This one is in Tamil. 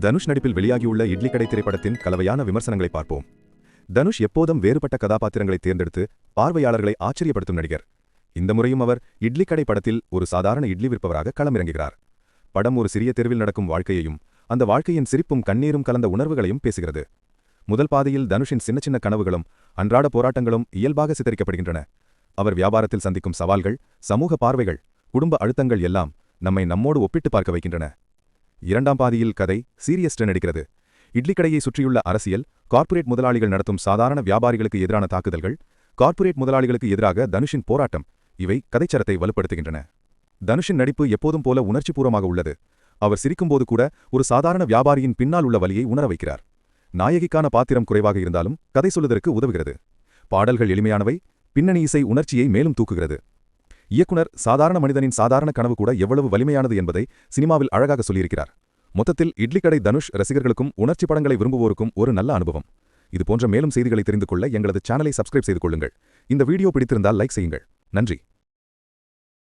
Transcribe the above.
தனுஷ் நடிப்பில் வெளியாகியுள்ள இட்லி கடை திரைப்படத்தின் கலவையான விமர்சனங்களை பார்ப்போம். தனுஷ் எப்போதும் வேறுபட்ட கதாபாத்திரங்களை தேர்ந்தெடுத்து பார்வையாளர்களை ஆச்சரியப்படுத்தும் நடிகர். இந்த முறையும் அவர் இட்லி கடை படத்தில் ஒரு சாதாரண இட்லி விற்பவராக களமிறங்குகிறார். படம் ஒரு சிறிய தெருவில் நடக்கும் வாழ்க்கையையும் அந்த வாழ்க்கையின் சிரிப்பும் கண்ணீரும் கலந்த உணர்வுகளையும் பேசுகிறது. முதல் பாதையில் தனுஷின் சின்ன சின்ன கனவுகளும் அன்றாட போராட்டங்களும் இயல்பாக சித்தரிக்கப்படுகின்றன. அவர் வியாபாரத்தில் சந்திக்கும் சவால்கள், சமூக பார்வைகள், குடும்ப அழுத்தங்கள் எல்லாம் நம்மோடு ஒப்பிட்டு பார்க்க வைக்கின்றன. இரண்டாம் பாதியில் கதை சீரியஸ் நடிக்கிறது. இட்லி கடையை சுற்றியுள்ள அரசியல், கார்ப்பரேட் முதலாளிகள் நடத்தும் சாதாரண வியாபாரிகளுக்கு எதிரான தாக்குதல்கள், கார்ப்பரேட் முதலாளிகளுக்கு எதிராக தனுஷின் போராட்டம், இவை கதைச்சரத்தை வலுப்படுத்துகின்றன. தனுஷின் நடிப்பு எப்போதும் போல உணர்ச்சிபூர்வமாக உள்ளது. அவர் சிரிக்கும்போது கூட ஒரு சாதாரண வியாபாரியின் பின்னால் உள்ள வலியை உணர வைக்கிறார். நாயகிக்கான பாத்திரம் குறைவாக இருந்தாலும் கதை சொல்லுவதற்கு உதவுகிறது. பாடல்கள் எளிமையானவை, பின்னணி இசை உணர்ச்சியை மேலும் தூக்குகிறது. இயக்குனர் சாதாரண மனிதனின் சாதாரண கனவு கூட எவ்வளவு வலிமையானது என்பதை சினிமாவில் அழகாக சொல்லியிருக்கிறார். மொத்தத்தில் இட்லி கடை தனுஷ் ரசிகர்களுக்கும் உணர்ச்சி படங்களை விரும்புவோருக்கும் ஒரு நல்ல அனுபவம். இதுபோன்ற மேலும் செய்திகளை தெரிந்து கொள்ள எங்களது சேனலை சப்ஸ்கிரைப் செய்து கொள்ளுங்கள். இந்த வீடியோ பிடித்திருந்தால் லைக் செய்யுங்கள். நன்றி.